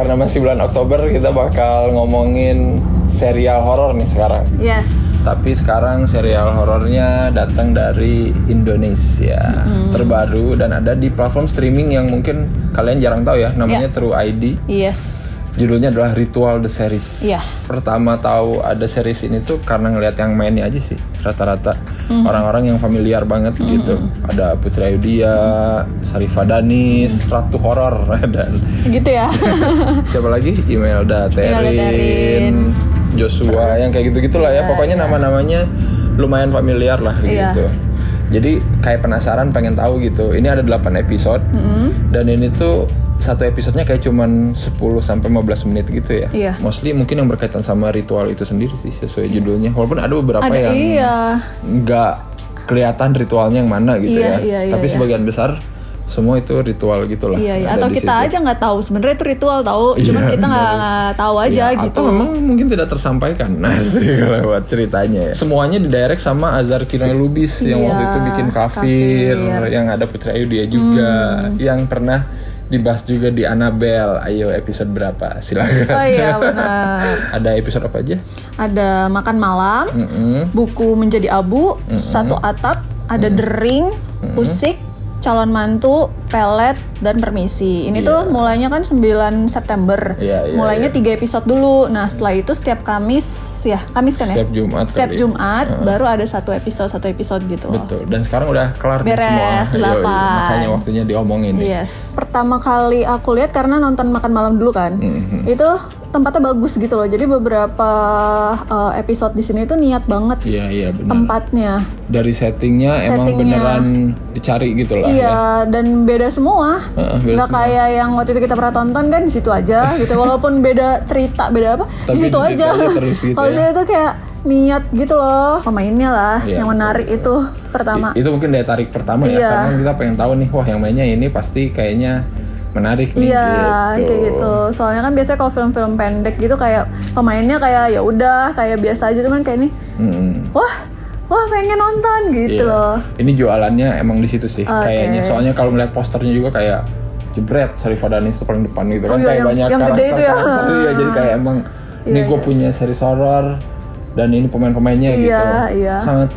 karena masih bulan Oktober kita bakal ngomongin serial horor nih sekarang. Yes. Tapi sekarang serial horornya datang dari Indonesia, terbaru dan ada di platform streaming yang mungkin kalian jarang tahu ya, namanya True ID. Yes. Judulnya adalah Ritual The Series. Pertama tahu ada series ini tuh karena ngeliat yang mainnya aja sih, rata-rata orang-orang yang familiar banget gitu. Ada Putri Ayudhya, Sharifah Danis, Ratu Horor dan gitu ya. siapa lagi? Imelda Therin, Joshua, yang kayak gitu-gitu lah ya. Pokoknya nama-namanya lumayan familiar lah gitu. Jadi kayak penasaran, pengen tahu gitu. Ini ada 8 episode dan ini tuh satu episodenya kayak cuman 10-15 menit gitu ya. Mostly mungkin yang berkaitan sama ritual itu sendiri sih sesuai judulnya. Walaupun ada beberapa yang nggak kelihatan ritualnya yang mana gitu Tapi sebagian besar semua itu ritual gitulah. Atau kita aja nggak tahu sebenarnya itu ritual tahu, cuman kita nggak tahu aja gitu. Atau memang mungkin tidak tersampaikan sih lewat ceritanya ya. Semuanya didirect sama Azhar Kinai Lubis yang waktu itu bikin Kafir, yang ada Putri Ayudhya juga, yang pernah dibahas juga di Annabelle. Ayo episode berapa? Silakan. Oh iya benar. Ada episode apa aja? Ada Makan Malam, Buku Menjadi Abu, Satu Atap, ada The Ring, Usik, Calon Mantu, Pelet, dan Permisi. Ini tuh mulainya kan 9 September. Mulainya 3 episode dulu. Nah setelah itu setiap Kamis kan ya? Setiap Jumat baru ada satu episode gitu loh. Betul. Dan sekarang udah kelar beres, semua. Makanya waktunya diomongin nih. Pertama kali aku lihat karena nonton Makan Malam dulu kan. Itu tempatnya bagus gitu loh. Jadi beberapa episode di sini tuh niat banget. Benar. Tempatnya. Dari settingnya emang beneran dicari gitu lah. Dan beda semua. Nggak kayak yang waktu itu kita pernah tonton kan di situ aja gitu. Walaupun beda cerita, beda apa, di situ aja. Kalau saya tuh kayak niat gitu loh. Pemainnya lah yang menarik itu pertama. Itu mungkin daya tarik pertama ya. Karena kita pengen tahu nih, wah yang mainnya ini pasti kayaknya menarik nih kayak gitu. Soalnya kan biasanya kalau film-film pendek gitu kayak pemainnya kayak ya udah kayak biasa aja, cuman kayak ini wah pengen nonton gitu loh. Ini jualannya emang di situ sih kayaknya. Soalnya kalau melihat posternya juga kayak jebret Sharifah Danis itu paling depan gitu kan, kayak banyak yang karakter gede itu ya. Jadi kayak emang ini gue punya series horror dan ini pemain-pemainnya gitu. Sangat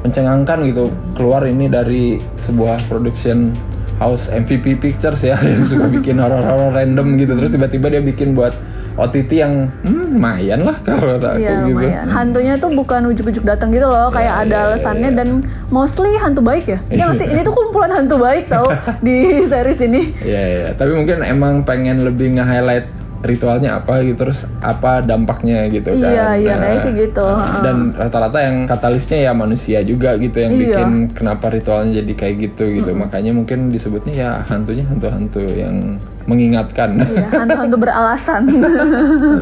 mencengangkan gitu. Keluar ini dari sebuah production house MVP Pictures ya yang suka bikin horor-horor random gitu, terus tiba-tiba dia bikin buat OTT yang lumayan lah kalau kata aku gitu. Hantunya tuh bukan ujuk-ujuk datang gitu loh, kayak ada alasannya dan mostly hantu baik ya. Iya nggak sih? Ini tuh kumpulan hantu baik tau di series ini. Tapi mungkin emang pengen lebih nge-highlight ritualnya apa gitu, terus apa dampaknya gitu kan. Kayak sih gitu. Dan rata-rata yang katalisnya ya manusia juga gitu yang bikin kenapa ritualnya jadi kayak gitu. Makanya mungkin disebutnya ya hantunya hantu-hantu yang mengingatkan. Hantu-hantu beralasan.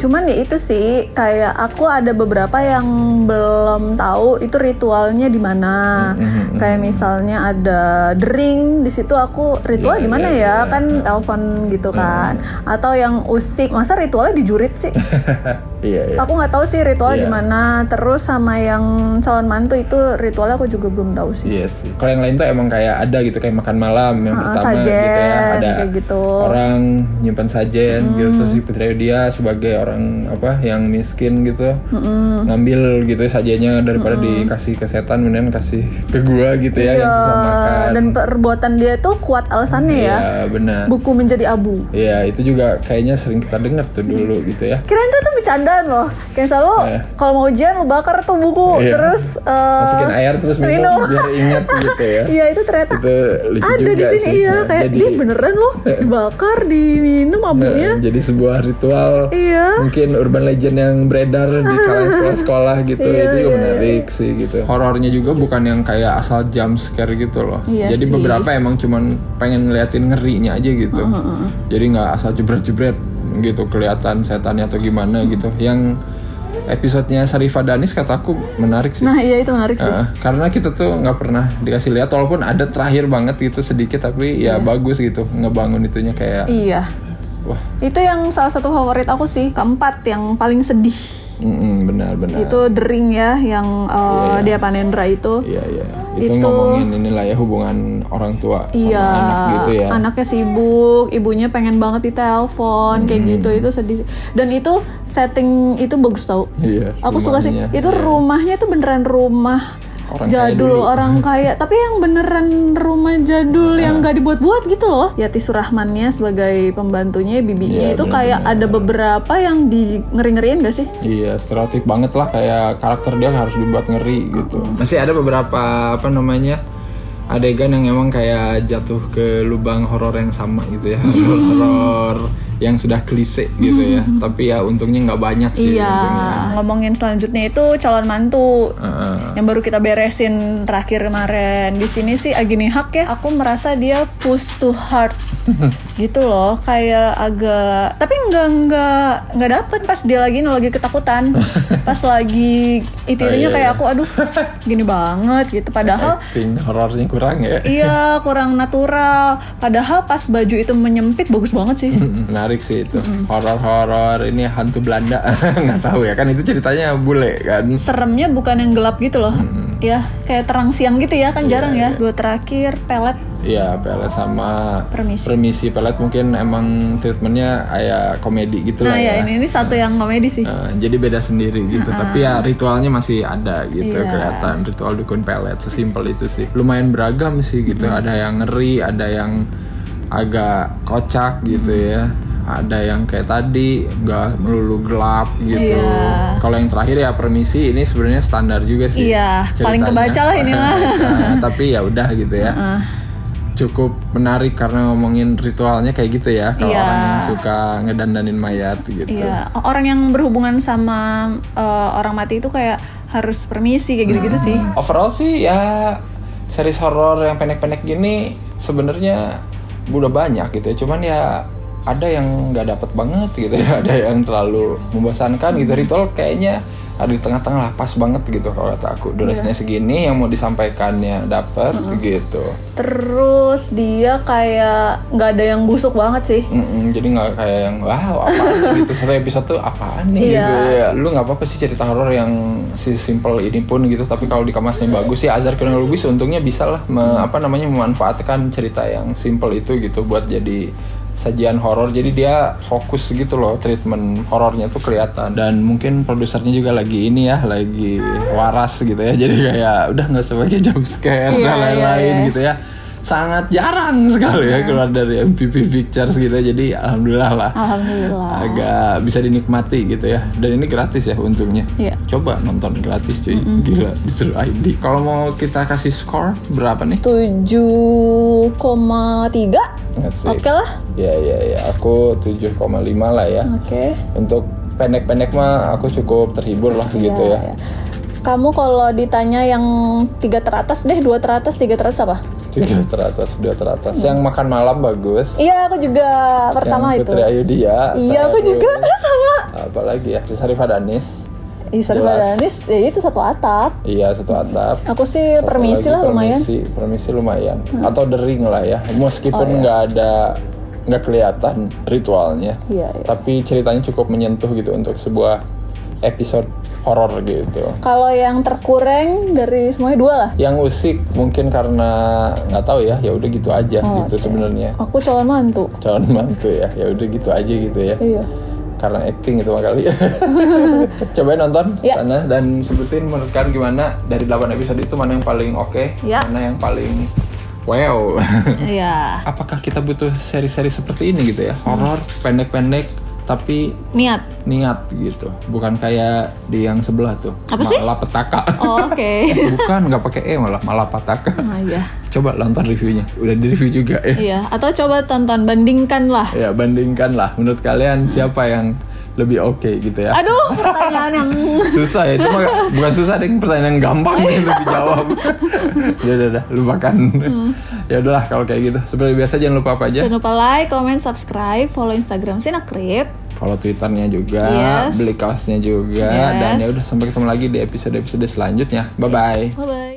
Cuman ya itu sih kayak aku ada beberapa yang belum tahu itu ritualnya di mana. Kayak misalnya ada The Ring, di situ aku ritual di mana kan telepon gitu kan. Atau yang Usik, masa ritualnya di jurit sih? Aku nggak tahu sih ritual di mana. Terus sama yang Calon Mantu itu ritualnya aku juga belum tahu sih. Kalau yang lain tuh emang kayak ada gitu, kayak Makan Malam yang pertama sajen, gitu ya, ada kayak gitu. Orang nyimpan sajen gitu, terus si Putri Ayudhya sebagai orang yang miskin gitu ngambil gitu sajennya daripada dikasih ke setan, mendingan kasih ke gua gitu ya yang susah makan. Dan perbuatan dia tuh kuat alasannya ya. Benar. Buku Menjadi Abu. Itu juga kayaknya sering kita dengar tuh dulu gitu ya. Kirain tuh bercandaan loh. Kayak selalu kalau mau ujian lu bakar tuh buku terus masukin air terus minum biar ingat gitu ya. Itu ternyata itu lucu ada juga di sini sih. Kayak dia beneran loh dibakar, diminum abunya. Jadi sebuah ritual mungkin urban legend yang beredar di kalangan sekolah-sekolah gitu. Itu juga menarik sih gitu. Horornya juga bukan yang kayak asal jump scare gitu loh. Jadi beberapa emang cuman pengen ngeliatin ngerinya aja gitu. Jadi nggak asal jebret-jebret gitu kelihatan setannya atau gimana gitu. Yang episodenya Sharifah Danis kataku menarik sih. Nah itu menarik sih. Karena kita tuh nggak pernah dikasih lihat, walaupun ada terakhir banget gitu sedikit, tapi ya bagus gitu ngebangun itunya kayak Wah. Itu yang salah satu favorit aku sih. Keempat yang paling sedih. Benar-benar. Itu The Ring ya, yang Dea Panendra itu. Iya. Itu ngomongin inilah ya, hubungan orang tua sama anak gitu ya. Anaknya sibuk, ibunya pengen banget ditelepon kayak gitu. Itu sedih. Dan itu setting itu bagus tau. Iya. Aku suka sih. Itu rumahnya tuh beneran rumah orang jadul kaya orang kaya, tapi yang beneran rumah jadul yang gak dibuat-buat gitu loh. Yati Surahmannya sebagai pembantunya, bibinya itu kayak ada beberapa yang di ngeri-ngeriin gak sih? Iya, stereotip banget lah, kayak karakter dia harus dibuat ngeri gitu. Masih ada beberapa adegan yang emang kayak jatuh ke lubang horor yang sama gitu ya, horor yang sudah klise gitu ya. Tapi ya untungnya nggak banyak sih. Iya. Untungnya. Ngomongin selanjutnya itu calon mantu yang baru kita beresin terakhir kemarin. Di sini sih Agni Hak ya. Aku merasa dia push to heart gitu loh, kayak agak, tapi nggak dapet pas dia lagi ketakutan. Pas lagi itu-itunya kayak aku aduh gini banget gitu. Padahal acting horornya kurang ya. Iya, kurang natural. Padahal pas baju itu menyempit bagus banget sih. Menarik sih itu. Horor-horor ini hantu Belanda. Nggak tahu ya, kan itu ceritanya bule kan. Seremnya bukan yang gelap gitu loh. Ya, kayak terang siang gitu ya, kan jarang ya. Dua terakhir Pelet. Iya, Pelet sama Permisi. Pelet mungkin emang treatmentnya kayak komedi gitu lah ya. Nah ya, ini satu yang komedi sih. Jadi beda sendiri gitu. Tapi ya ritualnya masih ada gitu, kelihatan. Ritual dukun Pelet, sesimpel itu sih. Lumayan beragam sih gitu. Ada yang ngeri, ada yang agak kocak gitu ya. Ada yang kayak tadi nggak melulu gelap gitu. Kalau yang terakhir ya Permisi, ini sebenarnya standar juga sih. Iya, paling kebaca lah ini mah. Tapi ya udah gitu ya. Cukup menarik karena ngomongin ritualnya kayak gitu ya. Kalau orang yang suka ngedandanin mayat gitu. Iya, orang yang berhubungan sama orang mati itu kayak harus permisi kayak gitu-gitu sih. Overall sih ya series horor yang pendek-pendek gini sebenarnya udah banyak gitu ya. Cuman ya ada yang nggak dapet banget gitu ya, ada yang terlalu membosankan gitu. Ritual kayaknya ada di tengah-tengah lah, pas banget gitu kalau kata aku. Durasinya segini, yang mau disampaikannya dapet gitu. Terus dia kayak nggak ada yang busuk banget sih. Jadi nggak kayak yang wow apaan gitu, satu episode tuh apaan nih gitu ya. Lu nggak apa-apa sih cerita horor yang si simple ini pun gitu, tapi kalau dikemasnya bagus ya Azhar Kronologis untungnya bisa lah memanfaatkan cerita yang simple itu gitu buat jadi sajian horor. Jadi dia fokus gitu loh, treatment horornya tuh kelihatan. Dan mungkin produsernya juga lagi lagi waras gitu ya. Jadi kayak udah nggak usah pakai jump scare dan lain-lain gitu ya. Sangat jarang sekali ya keluar dari MPP Pictures gitu. Jadi alhamdulillah lah. Agak bisa dinikmati gitu ya. Dan ini gratis ya untungnya. Coba nonton gratis cuy. Gila, disuruh ID. Kalau mau kita kasih skor berapa nih? 7,3. Oke lah. Ya. Aku 7,5 lah ya. Oke. Untuk pendek-pendek mah aku cukup terhibur lah gitu ya. Kamu kalau ditanya yang 3 teratas deh, 2 teratas, 3 teratas apa? 3 teratas, 2 teratas. Yang makan malam bagus. Iya, aku juga pertama yang itu. Putri Ayudhya. Iya, aku juga sama. Apalagi ya, Sarifah Danis. Sarifah Danis, ya itu satu atap. Iya, satu atap. Aku sih Permisi lah lumayan. Permisi lumayan. Atau The Ring lah ya. Meskipun nggak kelihatan ritualnya. Tapi ceritanya cukup menyentuh gitu untuk sebuah episode horor gitu. Kalau yang terkurang dari semuanya 2 lah. Yang usik mungkin karena nggak tahu ya udah gitu aja gitu sebenarnya. Aku calon mantu ya udah gitu aja gitu ya. Iya. Karena acting itu kali. Cobain nonton sana dan sebutin menurut kalian gimana dari 8 episode itu mana yang paling oke, mana yang paling wow. Iya. Apakah kita butuh seri-seri seperti ini gitu ya? Horor pendek-pendek tapi niat gitu, bukan kayak di yang sebelah tuh. Apa sih? Malapetaka. Oke. Bukan, nggak pakai Malapetaka. Iya. Coba nonton reviewnya, udah di review juga ya. Iya, atau coba tonton, bandingkan lah. Ya, bandingkan lah. Menurut kalian siapa yang lebih oke gitu ya? Aduh, pertanyaan yang susah ya, cuma bukan susah deh, pertanyaan yang gampang nih untuk dijawab. Udah, lupakan. Ya udahlah kalau kayak gitu. Seperti biasa jangan lupa apa aja? Jangan lupa like, comment, subscribe, follow Instagram Sinakrip, follow Twitternya juga, beli kaosnya juga, dan ya udah sampai ketemu lagi di episode selanjutnya. Bye bye.